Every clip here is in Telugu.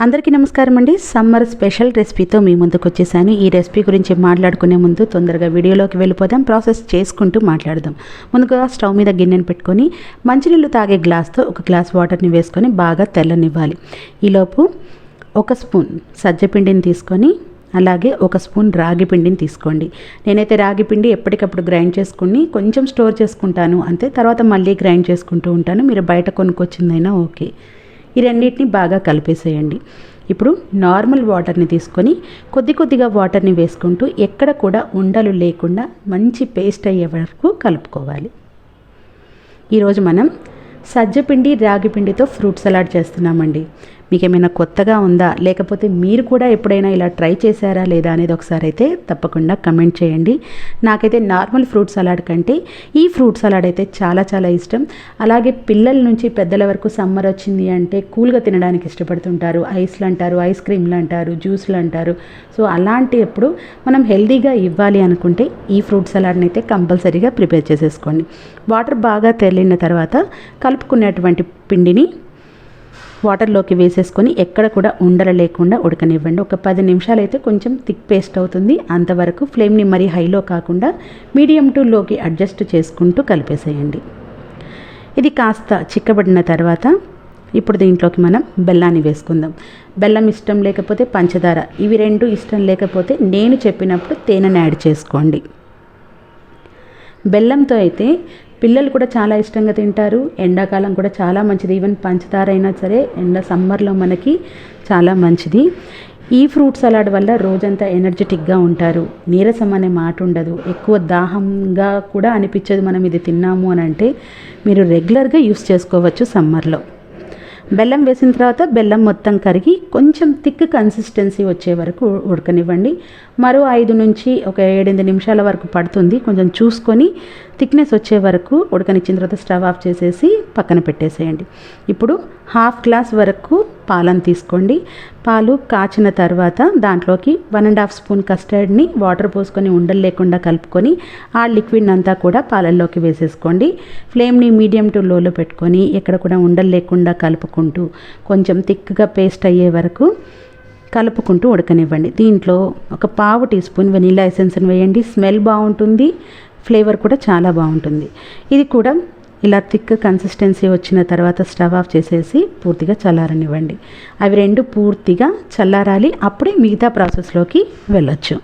అందరికీ నమస్కారం అండి. సమ్మర్ స్పెషల్ రెసిపీతో మీ ముందుకు వచ్చేసాను. ఈ రెసిపీ గురించి మాట్లాడుకునే ముందు తొందరగా వీడియోలోకి వెళ్ళిపోదాం. ప్రాసెస్ చేసుకుంటూ మాట్లాడదాం. ముందుగా స్టవ్ మీద గిన్నెను పెట్టుకొని మంచినీళ్ళు తాగే గ్లాస్తో ఒక గ్లాస్ వాటర్ని వేసుకొని బాగా తెల్లనివ్వాలి. ఈలోపు ఒక స్పూన్ సజ్జపిండిని తీసుకొని అలాగే ఒక స్పూన్ రాగి పిండిని తీసుకోండి. నేనైతే రాగి పిండి ఎప్పటికప్పుడు గ్రైండ్ చేసుకుని కొంచెం స్టోర్ చేసుకుంటాను, అంతే. తర్వాత మళ్ళీ గ్రైండ్ చేసుకుంటూ ఉంటాను. మీరు బయట కొనుక్కొచ్చిందైనా ఓకే. ఈ రెండింటిని బాగా కలిపేసేయండి. ఇప్పుడు నార్మల్ వాటర్ని తీసుకొని కొద్దిగా వాటర్ని వేసుకుంటూ ఎక్కడ కూడా ఉండలు లేకుండా మంచి పేస్ట్ అయ్యే వరకు కలుపుకోవాలి. ఈరోజు మనం సజ్జపిండి రాగి పిండితో ఫ్రూట్ సలాడ్ చేస్తున్నామండి. మీకు ఏమైనా కొత్తగా ఉందా, లేకపోతే మీరు కూడా ఎప్పుడైనా ఇలా ట్రై చేశారా లేదా అనేది ఒకసారి అయితే తప్పకుండా కమెంట్ చేయండి. నాకైతే నార్మల్ ఫ్రూట్ సలాడ్ కంటే ఈ ఫ్రూట్ సలాడ్ అయితే చాలా చాలా ఇష్టం. అలాగే పిల్లల నుంచి పెద్దల వరకు సమ్మర్ వచ్చింది అంటే కూల్గా తినడానికి ఇష్టపడుతుంటారు. ఐస్లు అంటారు, ఐస్ క్రీమ్లు అంటారు, జ్యూస్లు అంటారు. సో అలాంటప్పుడు మనం హెల్తీగా ఇవ్వాలి అనుకుంటే ఈ ఫ్రూట్ సలాడ్ని అయితే కంపల్సరీగా ప్రిపేర్ చేసేసుకోండి. వాటర్ బాగా తెల్లిన తర్వాత కలుపుకునేటువంటి పిండిని వాటర్లోకి వేసేసుకొని ఎక్కడ కూడా ఉండలు లేకుండా ఉడకనివ్వండి. ఒక 10 నిమిషాలు అయితే కొంచెం థిక్ పేస్ట్ అవుతుంది. అంతవరకు ఫ్లేమ్ని మరీ హైలో కాకుండా మీడియం టు లోకి అడ్జస్ట్ చేసుకుంటూ కలిపేసేయండి. ఇది కాస్త చిక్కబడిన తర్వాత ఇప్పుడు దీంట్లోకి మనం బెల్లాన్ని వేసుకుందాం. బెల్లం ఇష్టం లేకపోతే పంచదార, ఇవి రెండు ఇష్టం లేకపోతే నేను చెప్పినప్పుడు తేనెను యాడ్ చేసుకోండి. బెల్లంతో అయితే పిల్లలు కూడా చాలా ఇష్టంగా తింటారు. ఎండాకాలం కూడా చాలా మంచిది. ఈవెన్ పంచదార అయినా సరే సమ్మర్లో మనకి చాలా మంచిది. ఈ ఫ్రూట్ సలాడ్ వల్ల రోజంతా ఎనర్జెటిక్గా ఉంటారు. నీరసం అనే మాట ఉండదు. ఎక్కువ దాహంగా కూడా అనిపించదు మనం ఇది తిన్నాము అని అంటే. మీరు రెగ్యులర్గా యూస్ చేసుకోవచ్చు సమ్మర్లో. బెల్లం వేసిన తర్వాత బెల్లం మొత్తం కరిగి కొంచెం థిక్ కన్సిస్టెన్సీ వచ్చే వరకు ఉడకనివ్వండి. మరో 5 నుంచి ఒక 7-8 నిమిషాల వరకు పడుతుంది. కొంచెం చూసుకొని థిక్నెస్ వచ్చే వరకు ఉడకనిచ్చిన తర్వాత స్టవ్ ఆఫ్ చేసేసి పక్కన పెట్టేసేయండి. ఇప్పుడు 1/2 గ్లాస్ వరకు పాలను తీసుకోండి. పాలు కాచిన తర్వాత దాంట్లోకి 1.5 స్పూన్ కస్టర్డ్ని వాటర్ పోసుకొని ఉండలు లేకుండా కలుపుకొని ఆ లిక్విడ్ అంతా కూడా పాలల్లోకి వేసేసుకోండి. ఫ్లేమ్ని మీడియం టు లోలో పెట్టుకొని ఎక్కడ కూడా ఉండలు లేకుండా కలుపుకుంటూ కొంచెం థిక్గా పేస్ట్ అయ్యే వరకు కలుపుకుంటూ ఉడకనివ్వండి. దీంట్లో ఒక 1/2 టీ స్పూన్ వెనీలా ఎసెన్స్ని వేయండి. స్మెల్ బాగుంటుంది, ఫ్లేవర్ కూడా చాలా బాగుంటుంది. ఇది కూడా ఇలా థిక్ కన్సిస్టెన్సీ వచ్చిన తర్వాత స్టవ్ ఆఫ్ చేసేసి పూర్తిగా చల్లారనివ్వండి. అవి రెండు పూర్తిగా చల్లారాలి, అప్పుడే మిగతా ప్రాసెస్లోకి వెళ్ళొచ్చు.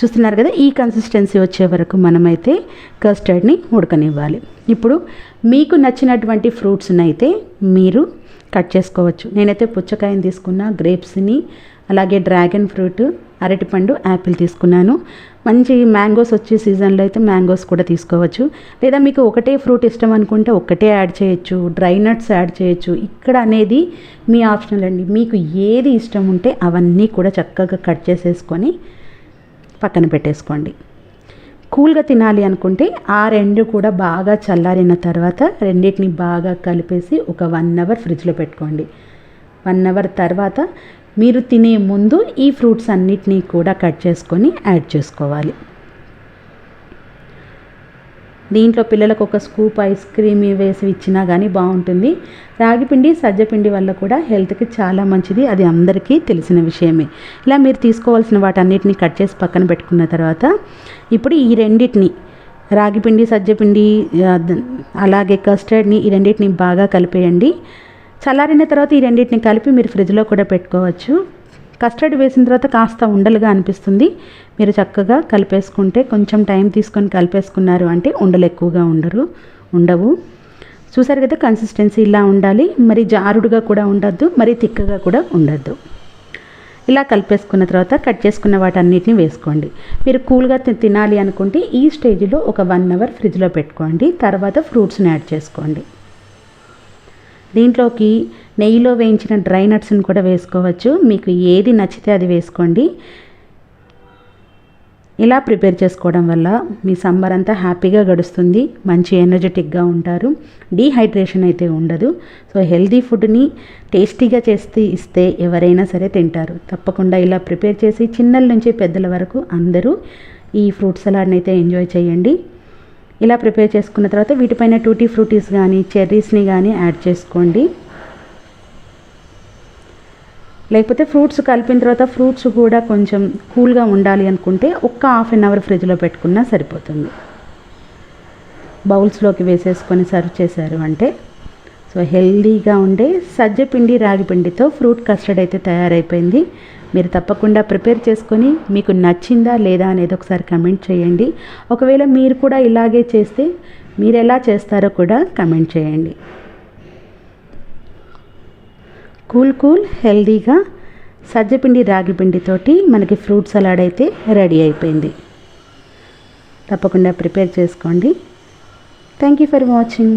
చూస్తున్నారు కదా, ఈ కన్సిస్టెన్సీ వచ్చే వరకు మనమైతే కస్టర్డ్ని ఉడకనివ్వాలి. ఇప్పుడు మీకు నచ్చినటువంటి ఫ్రూట్స్ని అయితే మీరు కట్ చేసుకోవచ్చు. నేనైతే పుచ్చకాయని తీసుకున్నా, గ్రేప్స్ని, అలాగే డ్రాగన్ ఫ్రూట్, అరటిపండు, యాపిల్ తీసుకున్నాను. మంచి మ్యాంగోస్ వచ్చే సీజన్లో అయితే మ్యాంగోస్ కూడా తీసుకోవచ్చు. లేదా మీకు ఒకటే ఫ్రూట్ ఇష్టం అనుకుంటే ఒక్కటే యాడ్ చేయొచ్చు, డ్రై నట్స్ యాడ్ చేయొచ్చు. ఇక్కడ అనేది మీ ఆప్షనల్ అండి. మీకు ఏది ఇష్టం ఉంటే అవన్నీ కూడా చక్కగా కట్ చేసేసుకొని పక్కన పెట్టేసుకోండి. కూల్గా తినాలి అనుకుంటే ఆ రెండు కూడా బాగా చల్లారిన తర్వాత రెండింటిని బాగా కలిపేసి ఒక 1 అవర్ ఫ్రిడ్జ్లో పెట్టుకోండి. 1 అవర్ తర్వాత మీరు తినే ముందు ఈ ఫ్రూట్స్ అన్నిటినీ కూడా కట్ చేసుకొని యాడ్ చేసుకోవాలి. దీంట్లో పిల్లలకు ఒక స్కూప్ ఐస్ క్రీమ్ వేసి ఇచ్చినా కానీ బాగుంటుంది. రాగిపిండి సజ్జపిండి వల్ల కూడా హెల్త్కి చాలా మంచిది, అది అందరికీ తెలిసిన విషయమే. ఇలా మీరు తీసుకోవాల్సిన వాటన్నిటిని కట్ చేసి పక్కన పెట్టుకున్న తర్వాత ఇప్పుడు ఈ రెండింటిని, రాగిపిండి, సజ్జపిండి, అలాగే కస్టర్డ్ని, ఈ రెండింటిని బాగా కలిపేయండి. చల్లారిన తర్వాత ఈ రెండింటిని కలిపి మీరు ఫ్రిడ్జ్లో కూడా పెట్టుకోవచ్చు. కస్టర్డ్ వేసిన తర్వాత కాస్త ఉండలుగా అనిపిస్తుంది. మీరు చక్కగా కలిపేసుకుంటే, కొంచెం టైం తీసుకొని కలిపేసుకున్నారు అంటే ఉండలు ఎక్కువగా ఉండవు. చూసారు కదా, కన్సిస్టెన్సీ ఇలా ఉండాలి. మరి జారుడుగా కూడా ఉండద్దు, మరి తిక్కగా కూడా ఉండద్దు. ఇలా కలిపేసుకున్న తర్వాత కట్ చేసుకున్న వాటన్నిటిని వేసుకోండి. మీరు కూల్గా తినాలి అనుకుంటే ఈ స్టేజ్లో ఒక 1 అవర్ ఫ్రిడ్జ్లో పెట్టుకోండి. తర్వాత ఫ్రూట్స్ని యాడ్ చేసుకోండి. దీంట్లోకి నెయ్యిలో వేయించిన డ్రై నట్స్ని కూడా వేసుకోవచ్చు. మీకు ఏది నచ్చితే అది వేసుకోండి. ఇలా ప్రిపేర్ చేసుకోవడం వల్ల మీ సమ్మర్ అంతా హ్యాపీగా గడుస్తుంది. మంచి ఎనర్జెటిక్గా ఉంటారు. డీహైడ్రేషన్ అయితే ఉండదు. సో హెల్తీ ఫుడ్ని టేస్టీగా చేసి ఇస్తే ఎవరైనా సరే తింటారు. తప్పకుండా ఇలా ప్రిపేర్ చేసి చిన్నల నుంచి పెద్దల వరకు అందరూ ఈ ఫ్రూట్ సలాడ్ని అయితే ఎంజాయ్ చేయండి. ఇలా ప్రిపేర్ చేసుకున్న తర్వాత వీటిపైన టూటీ ఫ్రూటీస్ కానీ చెర్రీస్ని కానీ యాడ్ చేసుకోండి. లేకపోతే ఫ్రూట్స్ కలిపిన తర్వాత ఫ్రూట్స్ కూడా కొంచెం కూల్గా ఉండాలి అనుకుంటే ఒక్క హాఫ్ అన్ అవర్ ఫ్రిడ్జ్లో పెట్టుకున్నా సరిపోతుంది. బౌల్స్లోకి వేసేసుకొని సర్వ్ చేశారు అంటే సో హెల్దీగా ఉండే సజ్జపిండి రాగిపిండితో ఫ్రూట్ కస్టర్డ్ అయితే తయారైపోయింది. మీరు తప్పకుండా ప్రిపేర్ చేసుకొని మీకు నచ్చిందా లేదా అనేది ఒకసారి కమెంట్ చేయండి. ఒకవేళ మీరు కూడా ఇలాగే చేస్తే మీరు ఎలా చేస్తారో కూడా కమెంట్ చేయండి. కూల్ హెల్దీగా సజ్జపిండి రాగిపిండితోటి మనకి ఫ్రూట్ సలాడ్ అయితే రెడీ అయిపోయింది. తప్పకుండా ప్రిపేర్ చేసుకోండి. Thank you for watching.